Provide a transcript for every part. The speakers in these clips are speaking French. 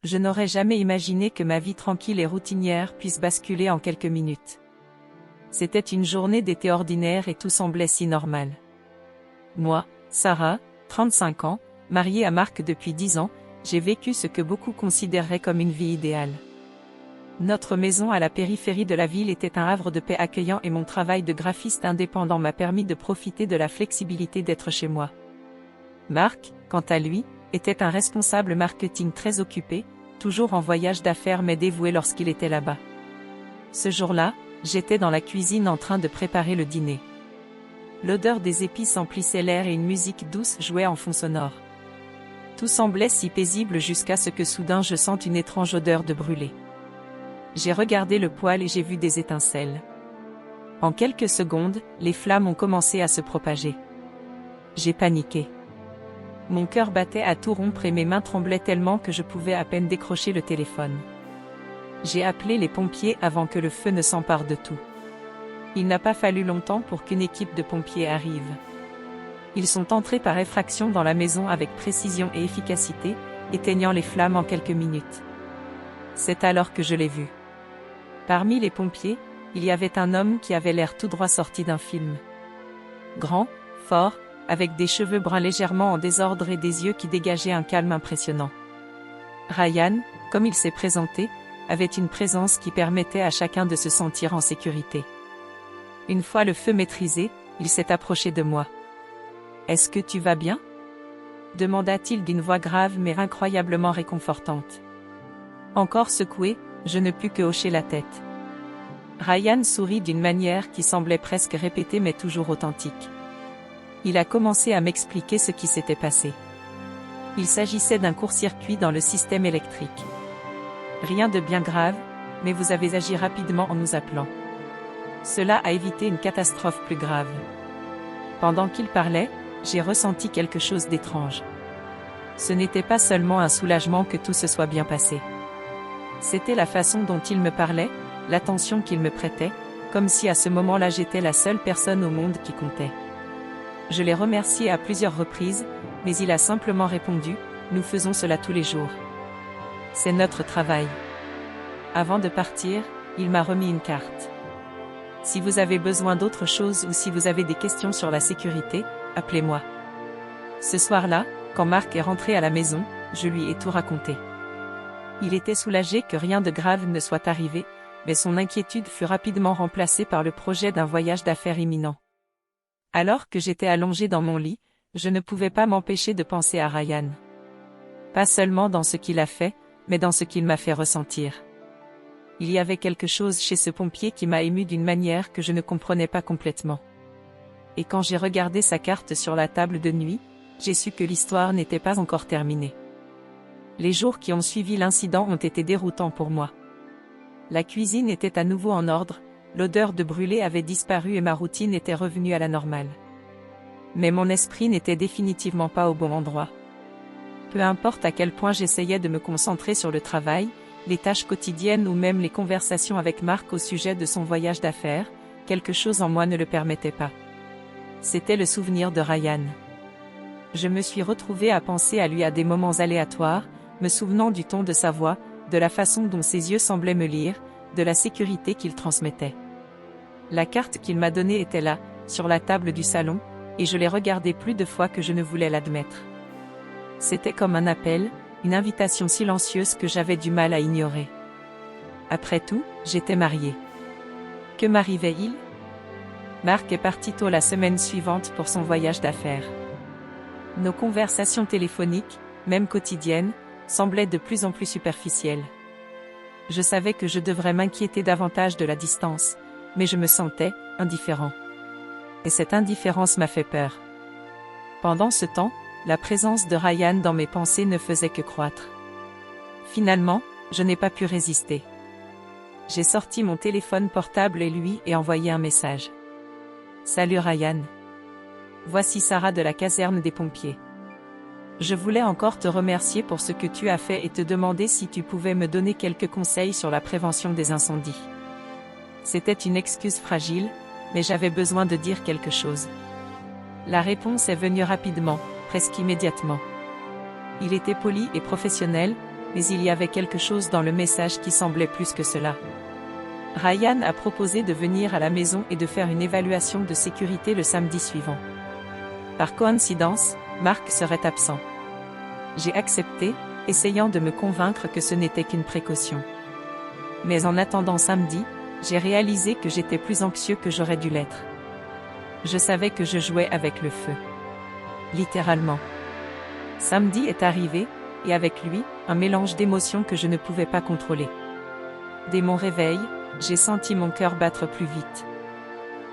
Je n'aurais jamais imaginé que ma vie tranquille et routinière puisse basculer en quelques minutes. C'était une journée d'été ordinaire et tout semblait si normal. Moi, Sarah, 35 ans, mariée à Marc depuis 10 ans, j'ai vécu ce que beaucoup considéreraient comme une vie idéale. Notre maison à la périphérie de la ville était un havre de paix accueillant et mon travail de graphiste indépendant m'a permis de profiter de la flexibilité d'être chez moi. Marc, quant à lui, était un responsable marketing très occupé, toujours en voyage d'affaires mais dévoué lorsqu'il était là-bas. Ce jour-là, j'étais dans la cuisine en train de préparer le dîner. L'odeur des épices emplissait l'air et une musique douce jouait en fond sonore. Tout semblait si paisible jusqu'à ce que soudain je sente une étrange odeur de brûlé. J'ai regardé le poêle et j'ai vu des étincelles. En quelques secondes, les flammes ont commencé à se propager. J'ai paniqué. Mon cœur battait à tout rompre et mes mains tremblaient tellement que je pouvais à peine décrocher le téléphone. J'ai appelé les pompiers avant que le feu ne s'empare de tout. Il n'a pas fallu longtemps pour qu'une équipe de pompiers arrive. Ils sont entrés par effraction dans la maison avec précision et efficacité, éteignant les flammes en quelques minutes. C'est alors que je l'ai vu. Parmi les pompiers, il y avait un homme qui avait l'air tout droit sorti d'un film. Grand, fort, avec des cheveux bruns légèrement en désordre et des yeux qui dégageaient un calme impressionnant. Ryan, comme il s'est présenté, avait une présence qui permettait à chacun de se sentir en sécurité. Une fois le feu maîtrisé, il s'est approché de moi. « Est-ce que tu vas bien ?» demanda-t-il d'une voix grave mais incroyablement réconfortante. Encore secoué, je ne pus que hocher la tête. Ryan sourit d'une manière qui semblait presque répétée mais toujours authentique. Il a commencé à m'expliquer ce qui s'était passé. Il s'agissait d'un court-circuit dans le système électrique. Rien de bien grave, mais vous avez agi rapidement en nous appelant. Cela a évité une catastrophe plus grave. Pendant qu'il parlait, j'ai ressenti quelque chose d'étrange. Ce n'était pas seulement un soulagement que tout se soit bien passé. C'était la façon dont il me parlait, l'attention qu'il me prêtait, comme si à ce moment-là j'étais la seule personne au monde qui comptait. Je l'ai remercié à plusieurs reprises, mais il a simplement répondu, « Nous faisons cela tous les jours. C'est notre travail. » Avant de partir, il m'a remis une carte. Si vous avez besoin d'autre chose ou si vous avez des questions sur la sécurité, appelez-moi. Ce soir-là, quand Marc est rentré à la maison, je lui ai tout raconté. Il était soulagé que rien de grave ne soit arrivé, mais son inquiétude fut rapidement remplacée par le projet d'un voyage d'affaires imminent. Alors que j'étais allongé dans mon lit, je ne pouvais pas m'empêcher de penser à Ryan. Pas seulement dans ce qu'il a fait, mais dans ce qu'il m'a fait ressentir. Il y avait quelque chose chez ce pompier qui m'a ému d'une manière que je ne comprenais pas complètement. Et quand j'ai regardé sa carte sur la table de nuit, j'ai su que l'histoire n'était pas encore terminée. Les jours qui ont suivi l'incident ont été déroutants pour moi. La cuisine était à nouveau en ordre, l'odeur de brûlé avait disparu et ma routine était revenue à la normale. Mais mon esprit n'était définitivement pas au bon endroit. Peu importe à quel point j'essayais de me concentrer sur le travail, les tâches quotidiennes ou même les conversations avec Marc au sujet de son voyage d'affaires, quelque chose en moi ne le permettait pas. C'était le souvenir de Ryan. Je me suis retrouvée à penser à lui à des moments aléatoires, me souvenant du ton de sa voix, de la façon dont ses yeux semblaient me lire, de la sécurité qu'il transmettait. La carte qu'il m'a donnée était là, sur la table du salon, et je l'ai regardée plus de fois que je ne voulais l'admettre. C'était comme un appel, une invitation silencieuse que j'avais du mal à ignorer. Après tout, j'étais mariée. Que m'arrivait-il ? Marc est parti tôt la semaine suivante pour son voyage d'affaires. Nos conversations téléphoniques, même quotidiennes, semblaient de plus en plus superficielles. Je savais que je devrais m'inquiéter davantage de la distance, mais je me sentais indifférent. Et cette indifférence m'a fait peur. Pendant ce temps, la présence de Ryan dans mes pensées ne faisait que croître. Finalement, je n'ai pas pu résister. J'ai sorti mon téléphone portable et lui ai envoyé un message. « Salut Ryan. Voici Sarah de la caserne des pompiers. Je voulais encore te remercier pour ce que tu as fait et te demander si tu pouvais me donner quelques conseils sur la prévention des incendies. » C'était une excuse fragile, mais j'avais besoin de dire quelque chose. La réponse est venue rapidement, presque immédiatement. Il était poli et professionnel, mais il y avait quelque chose dans le message qui semblait plus que cela. Ryan a proposé de venir à la maison et de faire une évaluation de sécurité le samedi suivant. Par coïncidence, Mark serait absent. J'ai accepté, essayant de me convaincre que ce n'était qu'une précaution. Mais en attendant samedi, j'ai réalisé que j'étais plus anxieux que j'aurais dû l'être. Je savais que je jouais avec le feu. Littéralement. Samedi est arrivé, et avec lui, un mélange d'émotions que je ne pouvais pas contrôler. Dès mon réveil, j'ai senti mon cœur battre plus vite.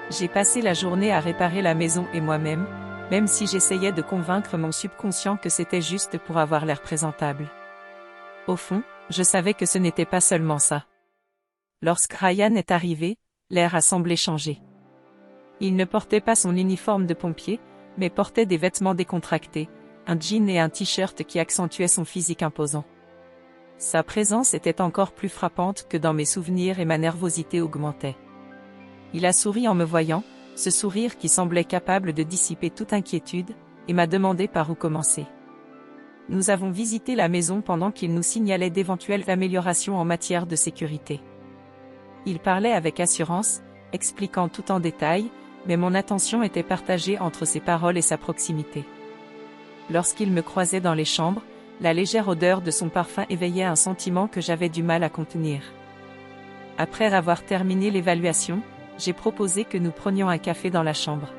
J'ai passé la journée à réparer la maison et moi-même, même si j'essayais de convaincre mon subconscient que c'était juste pour avoir l'air présentable. Au fond, je savais que ce n'était pas seulement ça. Lorsque Ryan est arrivé, l'air a semblé changer. Il ne portait pas son uniforme de pompier, mais portait des vêtements décontractés, un jean et un t-shirt qui accentuaient son physique imposant. Sa présence était encore plus frappante que dans mes souvenirs et ma nervosité augmentait. Il a souri en me voyant, ce sourire qui semblait capable de dissiper toute inquiétude, et m'a demandé par où commencer. Nous avons visité la maison pendant qu'il nous signalait d'éventuelles améliorations en matière de sécurité. Il parlait avec assurance, expliquant tout en détail, mais mon attention était partagée entre ses paroles et sa proximité. Lorsqu'il me croisait dans les chambres, la légère odeur de son parfum éveillait un sentiment que j'avais du mal à contenir. Après avoir terminé l'évaluation, j'ai proposé que nous prenions un café dans la chambre.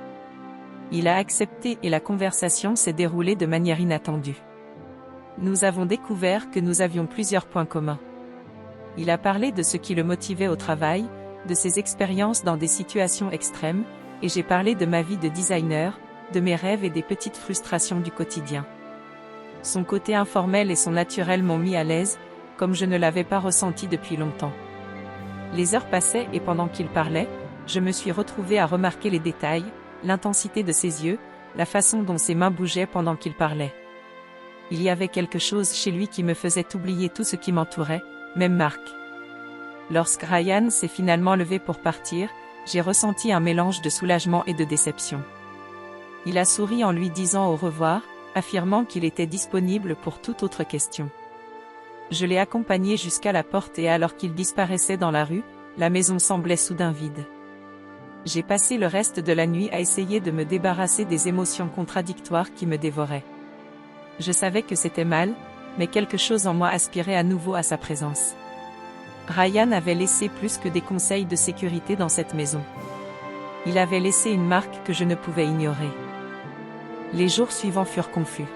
Il a accepté et la conversation s'est déroulée de manière inattendue. Nous avons découvert que nous avions plusieurs points communs. Il a parlé de ce qui le motivait au travail, de ses expériences dans des situations extrêmes, et j'ai parlé de ma vie de designer, de mes rêves et des petites frustrations du quotidien. Son côté informel et son naturel m'ont mis à l'aise, comme je ne l'avais pas ressenti depuis longtemps. Les heures passaient et pendant qu'il parlait, je me suis retrouvée à remarquer les détails, l'intensité de ses yeux, la façon dont ses mains bougeaient pendant qu'il parlait. Il y avait quelque chose chez lui qui me faisait oublier tout ce qui m'entourait, même Mark. Lorsque Ryan s'est finalement levé pour partir, j'ai ressenti un mélange de soulagement et de déception. Il a souri en lui disant au revoir, affirmant qu'il était disponible pour toute autre question. Je l'ai accompagné jusqu'à la porte et alors qu'il disparaissait dans la rue, la maison semblait soudain vide. J'ai passé le reste de la nuit à essayer de me débarrasser des émotions contradictoires qui me dévoraient. Je savais que c'était mal, mais quelque chose en moi aspirait à nouveau à sa présence. Ryan avait laissé plus que des conseils de sécurité dans cette maison. Il avait laissé une marque que je ne pouvais ignorer. Les jours suivants furent confus.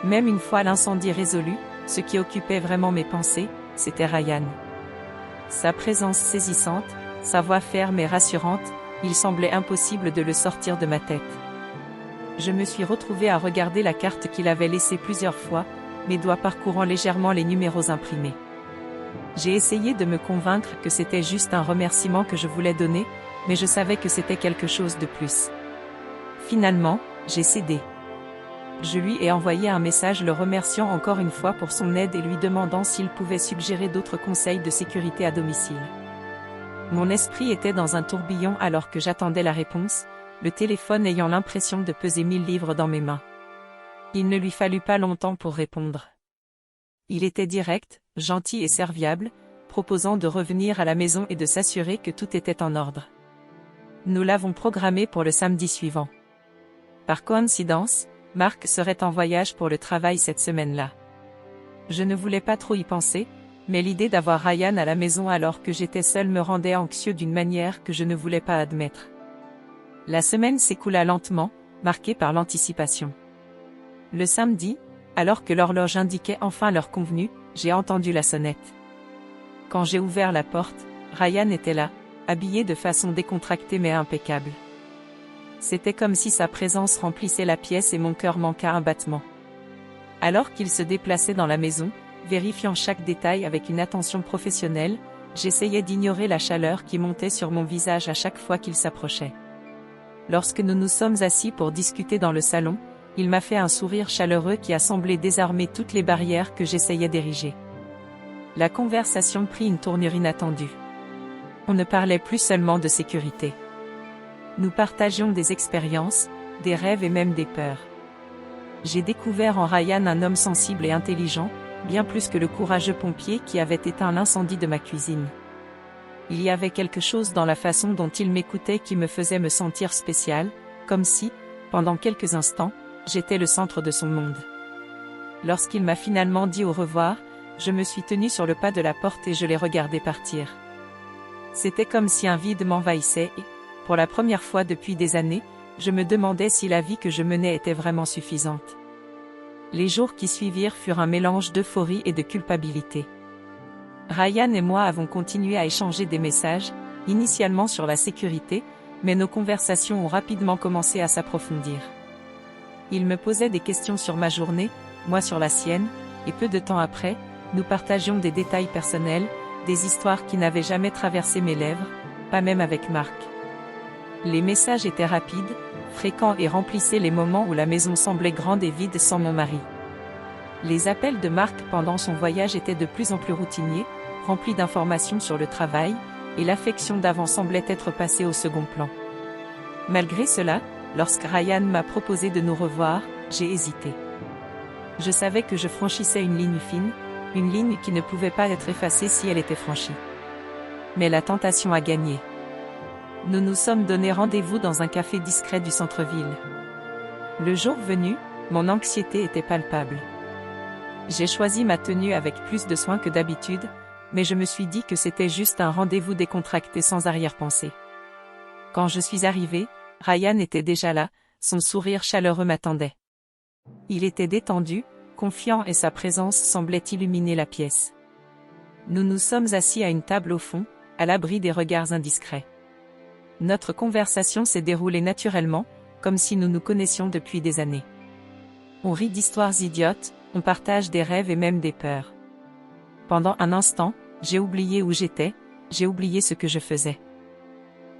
Même une fois l'incendie résolu, ce qui occupait vraiment mes pensées, c'était Ryan. Sa présence saisissante, sa voix ferme et rassurante, il semblait impossible de le sortir de ma tête. Je me suis retrouvée à regarder la carte qu'il avait laissée plusieurs fois, mes doigts parcourant légèrement les numéros imprimés. J'ai essayé de me convaincre que c'était juste un remerciement que je voulais donner, mais je savais que c'était quelque chose de plus. Finalement, j'ai cédé. Je lui ai envoyé un message le remerciant encore une fois pour son aide et lui demandant s'il pouvait suggérer d'autres conseils de sécurité à domicile. Mon esprit était dans un tourbillon alors que j'attendais la réponse, le téléphone ayant l'impression de peser 1000 livres dans mes mains. Il ne lui fallut pas longtemps pour répondre. Il était direct, gentil et serviable, proposant de revenir à la maison et de s'assurer que tout était en ordre. Nous l'avons programmé pour le samedi suivant. Par coïncidence, Mark serait en voyage pour le travail cette semaine-là. Je ne voulais pas trop y penser, mais l'idée d'avoir Ryan à la maison alors que j'étais seule me rendait anxieux d'une manière que je ne voulais pas admettre. La semaine s'écoula lentement, marquée par l'anticipation. Le samedi, alors que l'horloge indiquait enfin l'heure convenue, j'ai entendu la sonnette. Quand j'ai ouvert la porte, Ryan était là, habillé de façon décontractée mais impeccable. C'était comme si sa présence remplissait la pièce et mon cœur manqua un battement. Alors qu'il se déplaçait dans la maison, vérifiant chaque détail avec une attention professionnelle, j'essayais d'ignorer la chaleur qui montait sur mon visage à chaque fois qu'il s'approchait. Lorsque nous nous sommes assis pour discuter dans le salon, il m'a fait un sourire chaleureux qui a semblé désarmer toutes les barrières que j'essayais d'ériger. La conversation prit une tournure inattendue. On ne parlait plus seulement de sécurité. Nous partagions des expériences, des rêves et même des peurs. J'ai découvert en Ryan un homme sensible et intelligent, bien plus que le courageux pompier qui avait éteint l'incendie de ma cuisine. Il y avait quelque chose dans la façon dont il m'écoutait qui me faisait me sentir spécial, comme si, pendant quelques instants, j'étais le centre de son monde. Lorsqu'il m'a finalement dit au revoir, je me suis tenue sur le pas de la porte et je l'ai regardé partir. C'était comme si un vide m'envahissait et, pour la première fois depuis des années, je me demandais si la vie que je menais était vraiment suffisante. Les jours qui suivirent furent un mélange d'euphorie et de culpabilité. Ryan et moi avons continué à échanger des messages, initialement sur la sécurité, mais nos conversations ont rapidement commencé à s'approfondir. Il me posait des questions sur ma journée, moi sur la sienne, et peu de temps après, nous partagions des détails personnels, des histoires qui n'avaient jamais traversé mes lèvres, pas même avec Marc. Les messages étaient rapides, fréquents et remplissaient les moments où la maison semblait grande et vide sans mon mari. Les appels de Marc pendant son voyage étaient de plus en plus routiniers, remplis d'informations sur le travail, et l'affection d'avant semblait être passée au second plan. Malgré cela, lorsque Ryan m'a proposé de nous revoir, j'ai hésité. Je savais que je franchissais une ligne fine, une ligne qui ne pouvait pas être effacée si elle était franchie. Mais la tentation a gagné. Nous nous sommes donné rendez-vous dans un café discret du centre-ville. Le jour venu, mon anxiété était palpable. J'ai choisi ma tenue avec plus de soin que d'habitude, mais je me suis dit que c'était juste un rendez-vous décontracté sans arrière-pensée. Quand je suis arrivée, Ryan était déjà là, son sourire chaleureux m'attendait. Il était détendu, confiant et sa présence semblait illuminer la pièce. Nous nous sommes assis à une table au fond, à l'abri des regards indiscrets. Notre conversation s'est déroulée naturellement, comme si nous nous connaissions depuis des années. On rit d'histoires idiotes, on partage des rêves et même des peurs. Pendant un instant, j'ai oublié où j'étais, j'ai oublié ce que je faisais.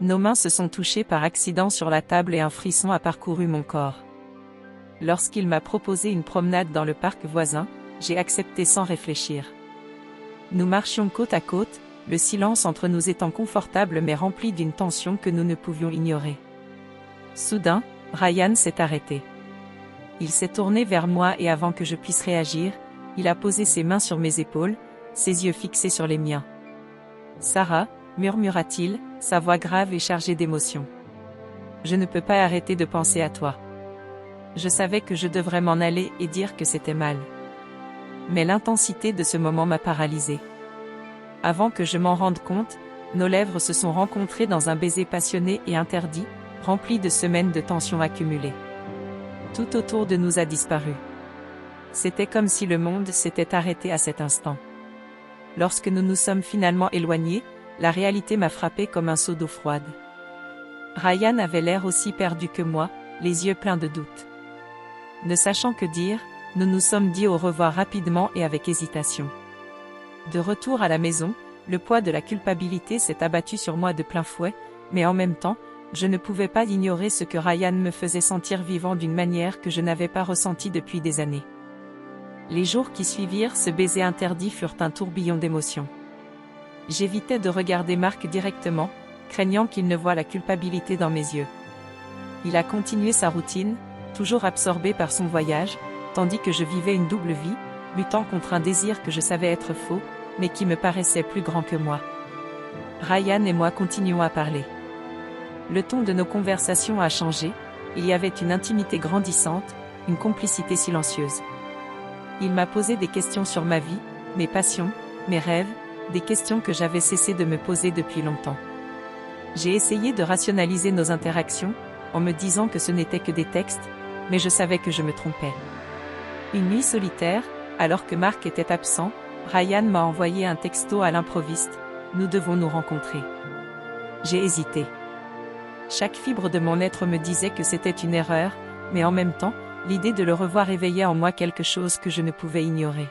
Nos mains se sont touchées par accident sur la table et un frisson a parcouru mon corps. Lorsqu'il m'a proposé une promenade dans le parc voisin, j'ai accepté sans réfléchir. Nous marchions côte à côte, le silence entre nous étant confortable mais rempli d'une tension que nous ne pouvions ignorer. Soudain, Ryan s'est arrêté. Il s'est tourné vers moi et avant que je puisse réagir, il a posé ses mains sur mes épaules, ses yeux fixés sur les miens. « Sarah », murmura-t-il, sa voix grave et chargée d'émotion. « Je ne peux pas arrêter de penser à toi. » Je savais que je devrais m'en aller et dire que c'était mal. Mais l'intensité de ce moment m'a paralysée. Avant que je m'en rende compte, nos lèvres se sont rencontrées dans un baiser passionné et interdit, rempli de semaines de tension accumulée. Tout autour de nous a disparu. C'était comme si le monde s'était arrêté à cet instant. Lorsque nous nous sommes finalement éloignés, la réalité m'a frappé comme un seau d'eau froide. Ryan avait l'air aussi perdu que moi, les yeux pleins de doute. Ne sachant que dire, nous nous sommes dit au revoir rapidement et avec hésitation. De retour à la maison, le poids de la culpabilité s'est abattu sur moi de plein fouet, mais en même temps, je ne pouvais pas ignorer ce que Ryan me faisait sentir vivant d'une manière que je n'avais pas ressentie depuis des années. Les jours qui suivirent ce baiser interdit furent un tourbillon d'émotions. J'évitais de regarder Marc directement, craignant qu'il ne voie la culpabilité dans mes yeux. Il a continué sa routine, toujours absorbé par son voyage, tandis que je vivais une double vie, luttant contre un désir que je savais être faux, mais qui me paraissait plus grand que moi. Ryan et moi continuons à parler. Le ton de nos conversations a changé, il y avait une intimité grandissante, une complicité silencieuse. Il m'a posé des questions sur ma vie, mes passions, mes rêves, des questions que j'avais cessé de me poser depuis longtemps. J'ai essayé de rationaliser nos interactions, en me disant que ce n'était que des textes, mais je savais que je me trompais. Une nuit solitaire, alors que Marc était absent, Ryan m'a envoyé un texto à l'improviste, « Nous devons nous rencontrer ». J'ai hésité. Chaque fibre de mon être me disait que c'était une erreur, mais en même temps, l'idée de le revoir éveillait en moi quelque chose que je ne pouvais ignorer.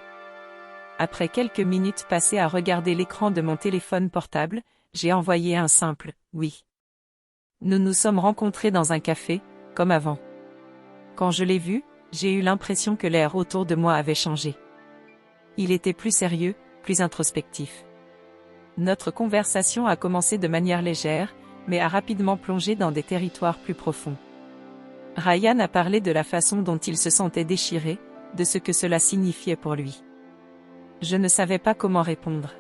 Après quelques minutes passées à regarder l'écran de mon téléphone portable, j'ai envoyé un simple « oui ». Nous nous sommes rencontrés dans un café, comme avant. Quand je l'ai vu, j'ai eu l'impression que l'air autour de moi avait changé. Il était plus sérieux, plus introspectif. Notre conversation a commencé de manière légère, mais a rapidement plongé dans des territoires plus profonds. Ryan a parlé de la façon dont il se sentait déchiré, de ce que cela signifiait pour lui. Je ne savais pas comment répondre.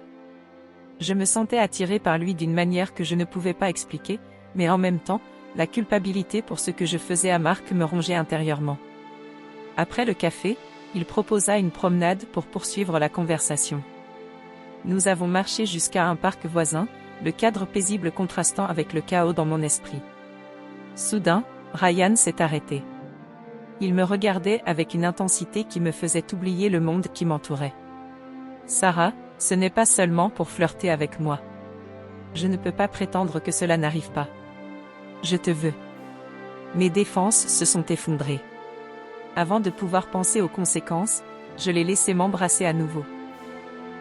Je me sentais attirée par lui d'une manière que je ne pouvais pas expliquer, mais en même temps, la culpabilité pour ce que je faisais à Marc me rongeait intérieurement. Après le café, il proposa une promenade pour poursuivre la conversation. Nous avons marché jusqu'à un parc voisin, le cadre paisible contrastant avec le chaos dans mon esprit. Soudain, Ryan s'est arrêté. Il me regardait avec une intensité qui me faisait oublier le monde qui m'entourait. « Sarah, ce n'est pas seulement pour flirter avec moi. Je ne peux pas prétendre que cela n'arrive pas. Je te veux. » Mes défenses se sont effondrées. Avant de pouvoir penser aux conséquences, je l'ai laissé m'embrasser à nouveau.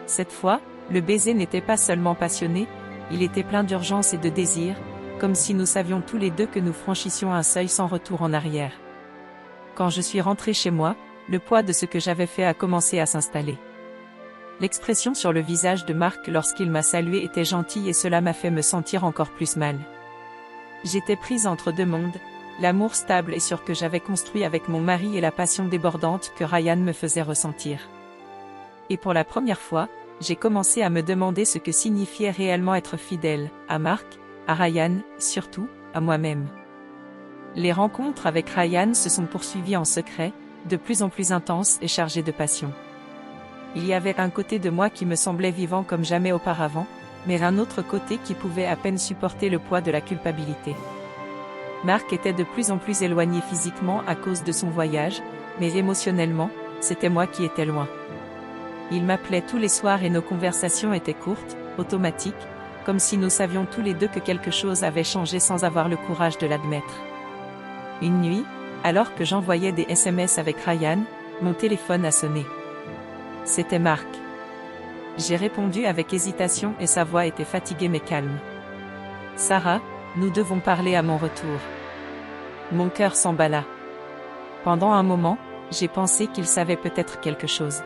Cette fois, le baiser n'était pas seulement passionné, il était plein d'urgence et de désir, comme si nous savions tous les deux que nous franchissions un seuil sans retour en arrière. Quand je suis rentrée chez moi, le poids de ce que j'avais fait a commencé à s'installer. L'expression sur le visage de Marc lorsqu'il m'a salué était gentille et cela m'a fait me sentir encore plus mal. J'étais prise entre deux mondes, l'amour stable et sûr que j'avais construit avec mon mari et la passion débordante que Ryan me faisait ressentir. Et pour la première fois, j'ai commencé à me demander ce que signifiait réellement être fidèle, à Marc, à Ryan, surtout, à moi-même. Les rencontres avec Ryan se sont poursuivies en secret, de plus en plus intenses et chargées de passion. Il y avait un côté de moi qui me semblait vivant comme jamais auparavant, mais un autre côté qui pouvait à peine supporter le poids de la culpabilité. Marc était de plus en plus éloigné physiquement à cause de son voyage, mais émotionnellement, c'était moi qui étais loin. Il m'appelait tous les soirs et nos conversations étaient courtes, automatiques, comme si nous savions tous les deux que quelque chose avait changé sans avoir le courage de l'admettre. Une nuit, alors que j'envoyais des SMS avec Ryan, mon téléphone a sonné. C'était Marc. J'ai répondu avec hésitation et sa voix était fatiguée mais calme. « Sarah, nous devons parler à mon retour. » Mon cœur s'emballa. Pendant un moment, j'ai pensé qu'il savait peut-être quelque chose.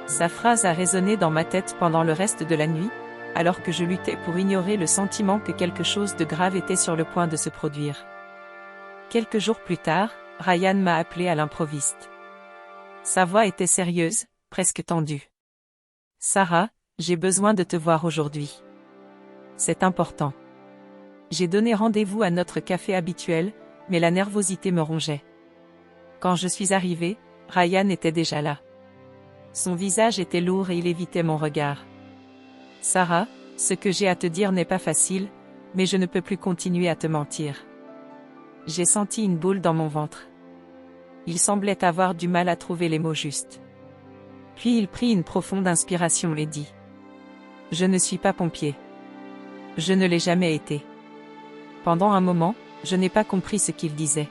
Sa phrase a résonné dans ma tête pendant le reste de la nuit, alors que je luttais pour ignorer le sentiment que quelque chose de grave était sur le point de se produire. Quelques jours plus tard, Ryan m'a appelé à l'improviste. Sa voix était sérieuse, presque tendue. « Sarah, j'ai besoin de te voir aujourd'hui. C'est important. » J'ai donné rendez-vous à notre café habituel, mais la nervosité me rongeait. Quand je suis arrivée, Ryan était déjà là. Son visage était lourd et il évitait mon regard. « Sarah, ce que j'ai à te dire n'est pas facile, mais je ne peux plus continuer à te mentir. » J'ai senti une boule dans mon ventre. Il semblait avoir du mal à trouver les mots justes. Puis il prit une profonde inspiration et dit : « Je ne suis pas pompier. Je ne l'ai jamais été. » Pendant un moment, je n'ai pas compris ce qu'il disait.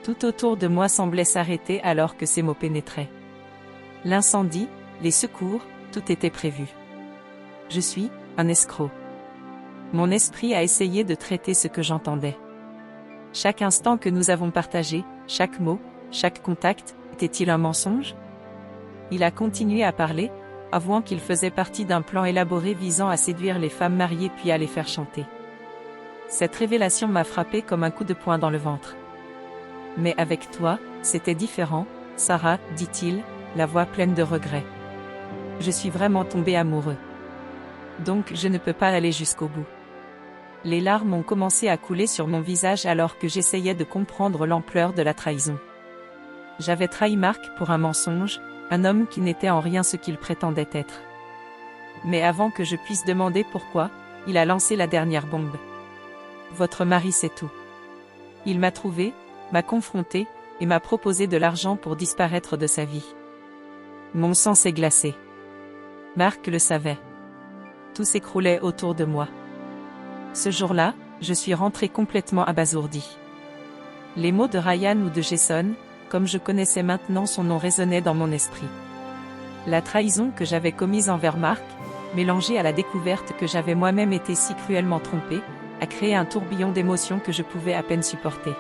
Tout autour de moi semblait s'arrêter alors que ces mots pénétraient. L'incendie, les secours, tout était prévu. Je suis un escroc. Mon esprit a essayé de traiter ce que j'entendais. Chaque instant que nous avons partagé, chaque mot, chaque contact, était-il un mensonge ? Il a continué à parler, avouant qu'il faisait partie d'un plan élaboré visant à séduire les femmes mariées puis à les faire chanter. Cette révélation m'a frappé comme un coup de poing dans le ventre. « Mais avec toi, c'était différent, Sarah, dit-il, la voix pleine de regret. Je suis vraiment tombé amoureux. Donc je ne peux pas aller jusqu'au bout. » Les larmes ont commencé à couler sur mon visage alors que j'essayais de comprendre l'ampleur de la trahison. J'avais trahi Marc pour un mensonge, un homme qui n'était en rien ce qu'il prétendait être. Mais avant que je puisse demander pourquoi, il a lancé la dernière bombe. « Votre mari sait tout. Il m'a trouvé, m'a confronté, et m'a proposé de l'argent pour disparaître de sa vie. » Mon sang s'est glacé. Marc le savait. Tout s'écroulait autour de moi. Ce jour-là, je suis rentrée complètement abasourdie. Les mots de Ryan ou de Jason, comme je connaissais maintenant son nom, résonnaient dans mon esprit. La trahison que j'avais commise envers Marc, mélangée à la découverte que j'avais moi-même été si cruellement trompée, a créé un tourbillon d'émotions que je pouvais à peine supporter.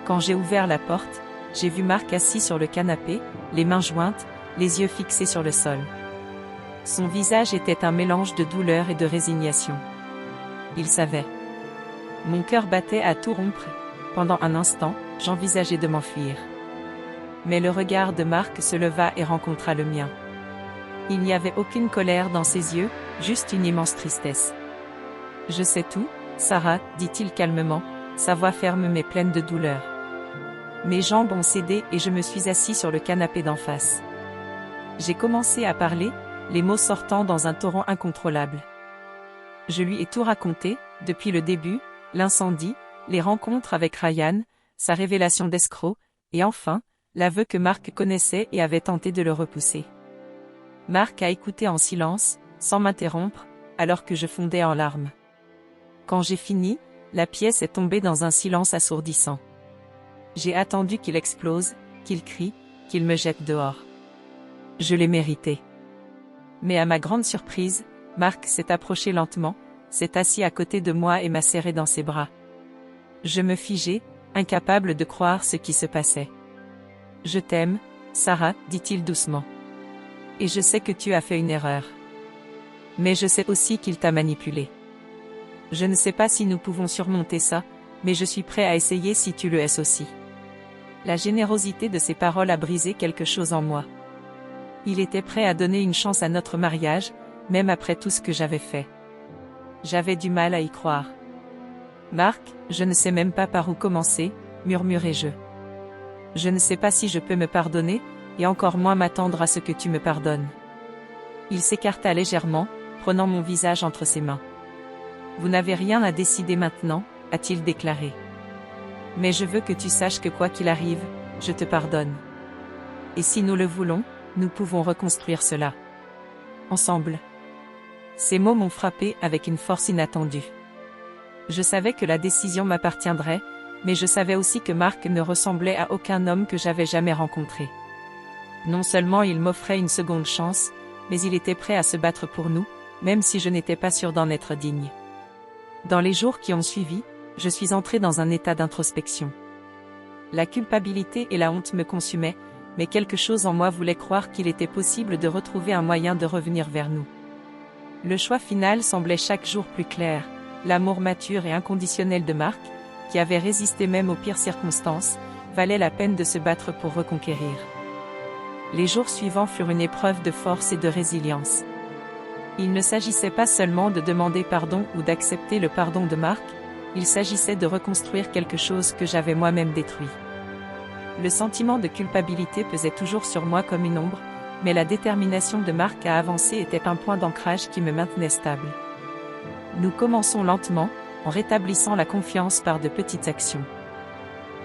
Quand j'ai ouvert la porte, j'ai vu Marc assis sur le canapé, les mains jointes, les yeux fixés sur le sol. Son visage était un mélange de douleur et de résignation. Il savait. Mon cœur battait à tout rompre. Pendant un instant, j'envisageais de m'enfuir. Mais le regard de Marc se leva et rencontra le mien. Il n'y avait aucune colère dans ses yeux, juste une immense tristesse. Je sais tout, Sarah, dit-il calmement, sa voix ferme mais pleine de douleur. Mes jambes ont cédé et je me suis assis sur le canapé d'en face. J'ai commencé à parler, les mots sortant dans un torrent incontrôlable. Je lui ai tout raconté, depuis le début, l'incendie, les rencontres avec Ryan, sa révélation d'escroc, et enfin, l'aveu que Mark connaissait et avait tenté de le repousser. Mark a écouté en silence, sans m'interrompre, alors que je fondais en larmes. Quand j'ai fini, la pièce est tombée dans un silence assourdissant. J'ai attendu qu'il explose, qu'il crie, qu'il me jette dehors. Je l'ai mérité. Mais à ma grande surprise, Mark s'est approché lentement, s'est assis à côté de moi et m'a serré dans ses bras. Je me figeai, incapable de croire ce qui se passait. « Je t'aime, Sarah, dit-il doucement. Et je sais que tu as fait une erreur. Mais je sais aussi qu'il t'a manipulée. Je ne sais pas si nous pouvons surmonter ça, mais je suis prêt à essayer si tu le es aussi. » La générosité de ses paroles a brisé quelque chose en moi. Il était prêt à donner une chance à notre mariage, même après tout ce que j'avais fait. J'avais du mal à y croire. « Mark, je ne sais même pas par où commencer, » murmurai-je. « Je ne sais pas si je peux me pardonner, et encore moins m'attendre à ce que tu me pardonnes. » Il s'écarta légèrement, prenant mon visage entre ses mains. « Vous n'avez rien à décider maintenant, » a-t-il déclaré. « Mais je veux que tu saches que quoi qu'il arrive, je te pardonne. Et si nous le voulons, nous pouvons reconstruire cela. Ensemble. » Ces mots m'ont frappé avec une force inattendue. Je savais que la décision m'appartiendrait, mais je savais aussi que Mark ne ressemblait à aucun homme que j'avais jamais rencontré. Non seulement il m'offrait une seconde chance, mais il était prêt à se battre pour nous, même si je n'étais pas sûre d'en être digne. Dans les jours qui ont suivi, je suis entrée dans un état d'introspection. La culpabilité et la honte me consumaient, mais quelque chose en moi voulait croire qu'il était possible de retrouver un moyen de revenir vers nous. Le choix final semblait chaque jour plus clair, l'amour mature et inconditionnel de Mark, qui avait résisté même aux pires circonstances, valait la peine de se battre pour reconquérir. Les jours suivants furent une épreuve de force et de résilience. Il ne s'agissait pas seulement de demander pardon ou d'accepter le pardon de Mark, il s'agissait de reconstruire quelque chose que j'avais moi-même détruit. Le sentiment de culpabilité pesait toujours sur moi comme une ombre, mais la détermination de Mark à avancer était un point d'ancrage qui me maintenait stable. Nous commençons lentement, en rétablissant la confiance par de petites actions.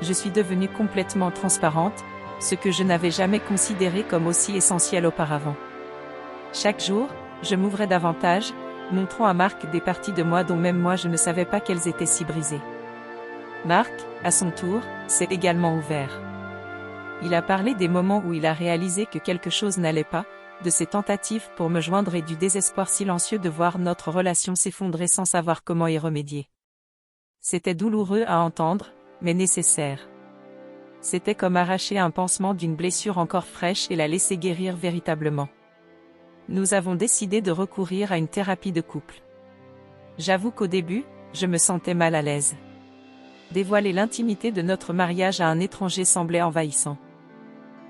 Je suis devenue complètement transparente, ce que je n'avais jamais considéré comme aussi essentiel auparavant. Chaque jour, je m'ouvrais davantage, montrant à Mark des parties de moi dont même moi je ne savais pas qu'elles étaient si brisées. Mark, à son tour, s'est également ouvert. Il a parlé des moments où il a réalisé que quelque chose n'allait pas, de ses tentatives pour me joindre et du désespoir silencieux de voir notre relation s'effondrer sans savoir comment y remédier. C'était douloureux à entendre, mais nécessaire. C'était comme arracher un pansement d'une blessure encore fraîche et la laisser guérir véritablement. Nous avons décidé de recourir à une thérapie de couple. J'avoue qu'au début, je me sentais mal à l'aise. Dévoiler l'intimité de notre mariage à un étranger semblait envahissant.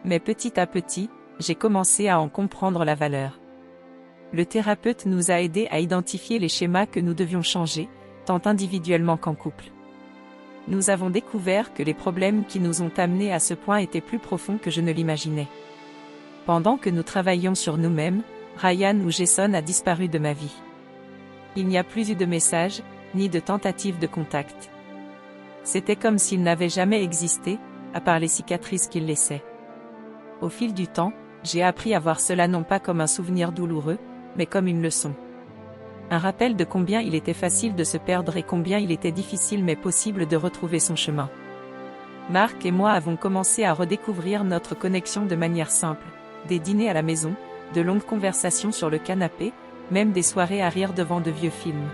Mais petit à petit, j'ai commencé à en comprendre la valeur. Le thérapeute nous a aidés à identifier les schémas que nous devions changer, tant individuellement qu'en couple. Nous avons découvert que les problèmes qui nous ont amenés à ce point étaient plus profonds que je ne l'imaginais. Pendant que nous travaillions sur nous-mêmes, Ryan ou Jason a disparu de ma vie. Il n'y a plus eu de messages, ni de tentatives de contact. C'était comme s'il n'avait jamais existé, à part les cicatrices qu'il laissait. Au fil du temps, j'ai appris à voir cela non pas comme un souvenir douloureux, mais comme une leçon. Un rappel de combien il était facile de se perdre et combien il était difficile mais possible de retrouver son chemin. Mark et moi avons commencé à redécouvrir notre connexion de manière simple, des dîners à la maison, de longues conversations sur le canapé, même des soirées à rire devant de vieux films.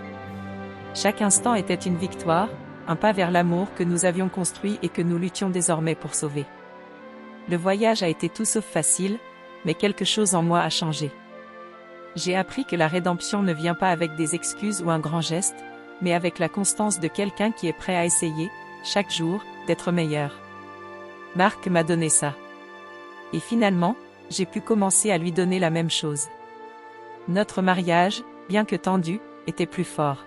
Chaque instant était une victoire, un pas vers l'amour que nous avions construit et que nous luttions désormais pour sauver. Le voyage a été tout sauf facile, mais quelque chose en moi a changé. J'ai appris que la rédemption ne vient pas avec des excuses ou un grand geste, mais avec la constance de quelqu'un qui est prêt à essayer, chaque jour, d'être meilleur. Mark m'a donné ça. Et finalement, j'ai pu commencer à lui donner la même chose. Notre mariage, bien que tendu, était plus fort.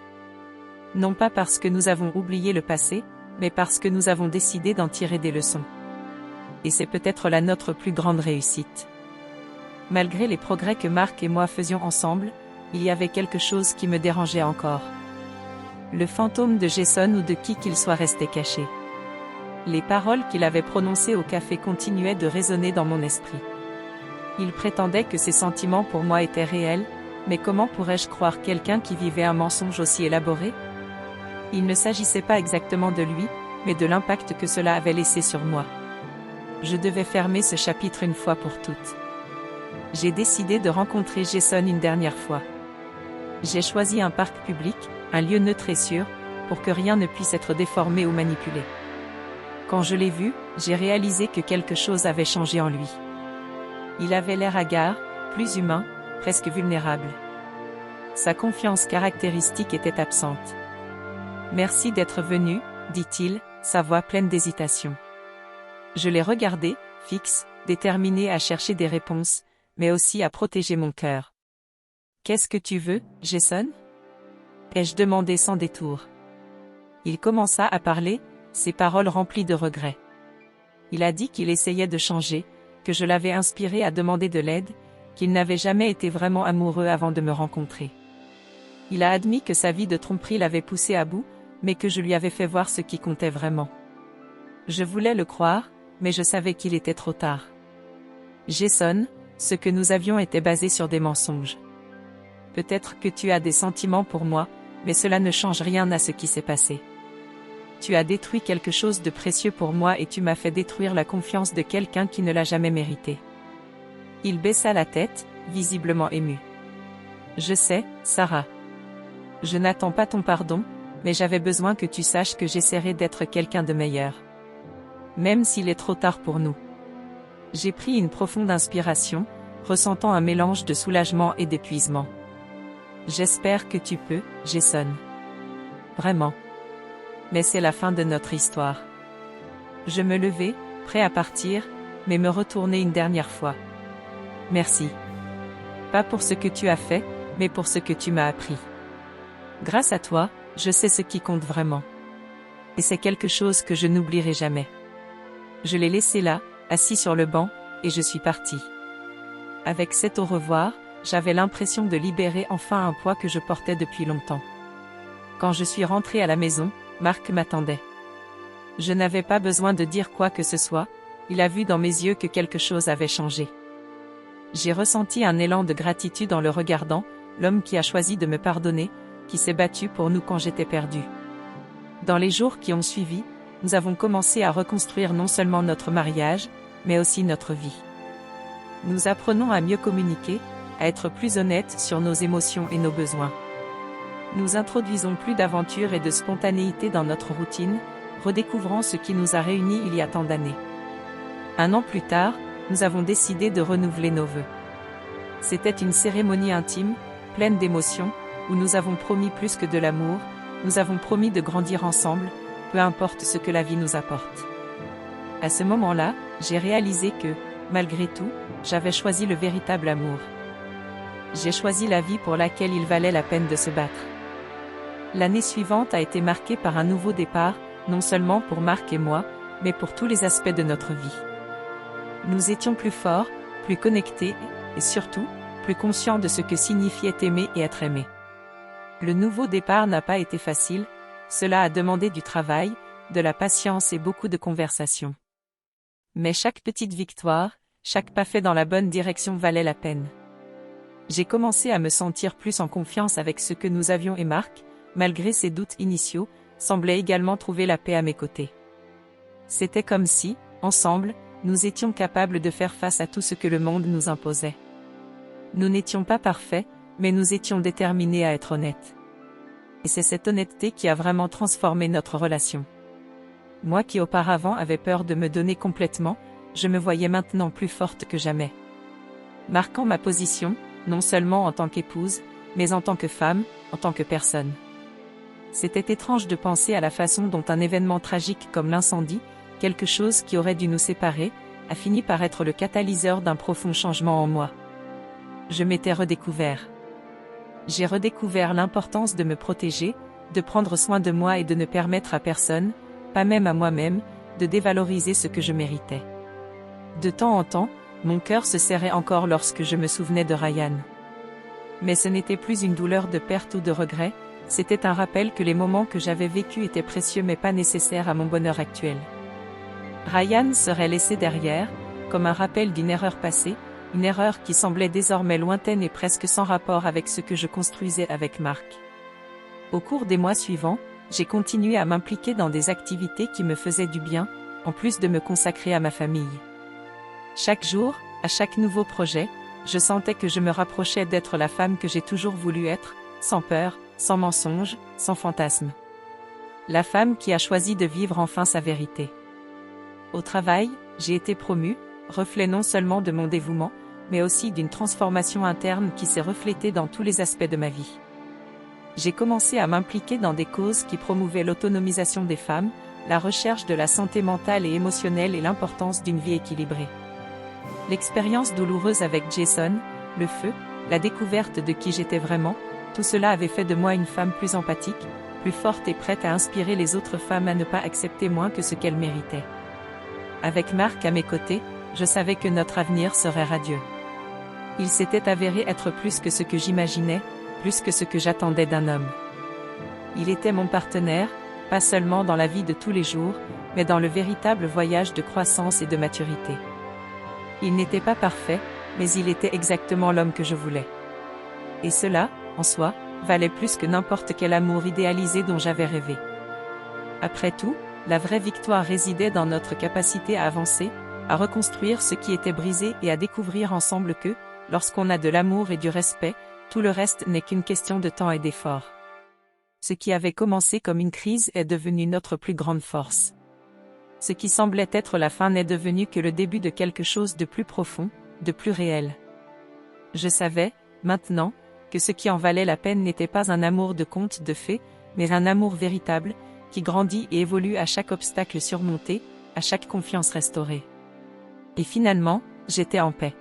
Non pas parce que nous avons oublié le passé, mais parce que nous avons décidé d'en tirer des leçons. Et c'est peut-être là notre plus grande réussite. Malgré les progrès que Marc et moi faisions ensemble, il y avait quelque chose qui me dérangeait encore. Le fantôme de Jason ou de qui qu'il soit restait caché. Les paroles qu'il avait prononcées au café continuaient de résonner dans mon esprit. Il prétendait que ses sentiments pour moi étaient réels, mais comment pourrais-je croire quelqu'un qui vivait un mensonge aussi élaboré? Il ne s'agissait pas exactement de lui, mais de l'impact que cela avait laissé sur moi. Je devais fermer ce chapitre une fois pour toutes. J'ai décidé de rencontrer Jason une dernière fois. J'ai choisi un parc public, un lieu neutre et sûr, pour que rien ne puisse être déformé ou manipulé. Quand je l'ai vu, j'ai réalisé que quelque chose avait changé en lui. Il avait l'air hagard, plus humain, presque vulnérable. Sa confiance caractéristique était absente. « Merci d'être venu, dit-il, sa voix pleine d'hésitation. Je l'ai regardé, fixe, déterminé à chercher des réponses, mais aussi à protéger mon cœur. « Qu'est-ce que tu veux, Jason ?» ai-je demandé sans détour. Il commença à parler, ses paroles remplies de regrets. Il a dit qu'il essayait de changer, que je l'avais inspiré à demander de l'aide, qu'il n'avait jamais été vraiment amoureux avant de me rencontrer. Il a admis que sa vie de tromperie l'avait poussé à bout, mais que je lui avais fait voir ce qui comptait vraiment. Je voulais le croire, mais je savais qu'il était trop tard. Jason, ce que nous avions était basé sur des mensonges. Peut-être que tu as des sentiments pour moi, mais cela ne change rien à ce qui s'est passé. Tu as détruit quelque chose de précieux pour moi et tu m'as fait détruire la confiance de quelqu'un qui ne l'a jamais méritée. Il baissa la tête, visiblement ému. Je sais, Sarah. Je n'attends pas ton pardon, mais j'avais besoin que tu saches que j'essaierai d'être quelqu'un de meilleur. Même s'il est trop tard pour nous. J'ai pris une profonde inspiration, ressentant un mélange de soulagement et d'épuisement. J'espère que tu peux, Jason. Vraiment. Mais c'est la fin de notre histoire. Je me levai, prêt à partir, mais me retournai une dernière fois. Merci. Pas pour ce que tu as fait, mais pour ce que tu m'as appris. Grâce à toi, je sais ce qui compte vraiment. Et c'est quelque chose que je n'oublierai jamais. Je l'ai laissé là, assis sur le banc, et je suis parti. Avec cet au revoir, j'avais l'impression de libérer enfin un poids que je portais depuis longtemps. Quand je suis rentré à la maison, Marc m'attendait. Je n'avais pas besoin de dire quoi que ce soit, il a vu dans mes yeux que quelque chose avait changé. J'ai ressenti un élan de gratitude en le regardant, l'homme qui a choisi de me pardonner, qui s'est battu pour nous quand j'étais perdu. Dans les jours qui ont suivi, nous avons commencé à reconstruire non seulement notre mariage, mais aussi notre vie. Nous apprenons à mieux communiquer, à être plus honnêtes sur nos émotions et nos besoins. Nous introduisons plus d'aventure et de spontanéité dans notre routine, redécouvrant ce qui nous a réunis il y a tant d'années. 1 an plus tard, nous avons décidé de renouveler nos vœux. C'était une cérémonie intime, pleine d'émotions, où nous avons promis plus que de l'amour, nous avons promis de grandir ensemble, peu importe ce que la vie nous apporte. À ce moment-là, j'ai réalisé que, malgré tout, j'avais choisi le véritable amour. J'ai choisi la vie pour laquelle il valait la peine de se battre. L'année suivante a été marquée par un nouveau départ, non seulement pour Marc et moi, mais pour tous les aspects de notre vie. Nous étions plus forts, plus connectés, et surtout, plus conscients de ce que signifiait aimer et être aimé. Le nouveau départ n'a pas été facile, cela a demandé du travail, de la patience et beaucoup de conversations. Mais chaque petite victoire, chaque pas fait dans la bonne direction valait la peine. J'ai commencé à me sentir plus en confiance avec ce que nous avions et Marc, malgré ses doutes initiaux, semblait également trouver la paix à mes côtés. C'était comme si, ensemble, nous étions capables de faire face à tout ce que le monde nous imposait. Nous n'étions pas parfaits, mais nous étions déterminés à être honnêtes. Et c'est cette honnêteté qui a vraiment transformé notre relation. Moi qui auparavant avais peur de me donner complètement, je me voyais maintenant plus forte que jamais. Marquant ma position, non seulement en tant qu'épouse, mais en tant que femme, en tant que personne. C'était étrange de penser à la façon dont un événement tragique comme l'incendie, quelque chose qui aurait dû nous séparer, a fini par être le catalyseur d'un profond changement en moi. Je m'étais redécouvert. j'ai redécouvert l'importance de me protéger, de prendre soin de moi et de ne permettre à personne, pas même à moi-même, de dévaloriser ce que je méritais. De temps en temps, mon cœur se serrait encore lorsque je me souvenais de Ryan. Mais ce n'était plus une douleur de perte ou de regret, c'était un rappel que les moments que j'avais vécus étaient précieux mais pas nécessaires à mon bonheur actuel. Ryan serait laissé derrière, comme un rappel d'une erreur passée, une erreur qui semblait désormais lointaine et presque sans rapport avec ce que je construisais avec Marc. Au cours des mois suivants, j'ai continué à m'impliquer dans des activités qui me faisaient du bien, en plus de me consacrer à ma famille. Chaque jour, à chaque nouveau projet, je sentais que je me rapprochais d'être la femme que j'ai toujours voulu être, sans peur, sans mensonge, sans fantasme. La femme qui a choisi de vivre enfin sa vérité. Au travail, j'ai été promue, reflet non seulement de mon dévouement, mais aussi d'une transformation interne qui s'est reflétée dans tous les aspects de ma vie. J'ai commencé à m'impliquer dans des causes qui promouvaient l'autonomisation des femmes, la recherche de la santé mentale et émotionnelle et l'importance d'une vie équilibrée. L'expérience douloureuse avec Jason, le feu, la découverte de qui j'étais vraiment, tout cela avait fait de moi une femme plus empathique, plus forte et prête à inspirer les autres femmes à ne pas accepter moins que ce qu'elles méritaient. Avec Marc à mes côtés, je savais que notre avenir serait radieux. Il s'était avéré être plus que ce que j'imaginais, plus que ce que j'attendais d'un homme. Il était mon partenaire, pas seulement dans la vie de tous les jours, mais dans le véritable voyage de croissance et de maturité. Il n'était pas parfait, mais il était exactement l'homme que je voulais. Et cela, en soi, valait plus que n'importe quel amour idéalisé dont j'avais rêvé. Après tout, la vraie victoire résidait dans notre capacité à avancer, à reconstruire ce qui était brisé et à découvrir ensemble que, lorsqu'on a de l'amour et du respect, tout le reste n'est qu'une question de temps et d'effort. Ce qui avait commencé comme une crise est devenu notre plus grande force. Ce qui semblait être la fin n'est devenu que le début de quelque chose de plus profond, de plus réel. Je savais, maintenant, que ce qui en valait la peine n'était pas un amour de conte de fées, mais un amour véritable, qui grandit et évolue à chaque obstacle surmonté, à chaque confiance restaurée. Et finalement, j'étais en paix.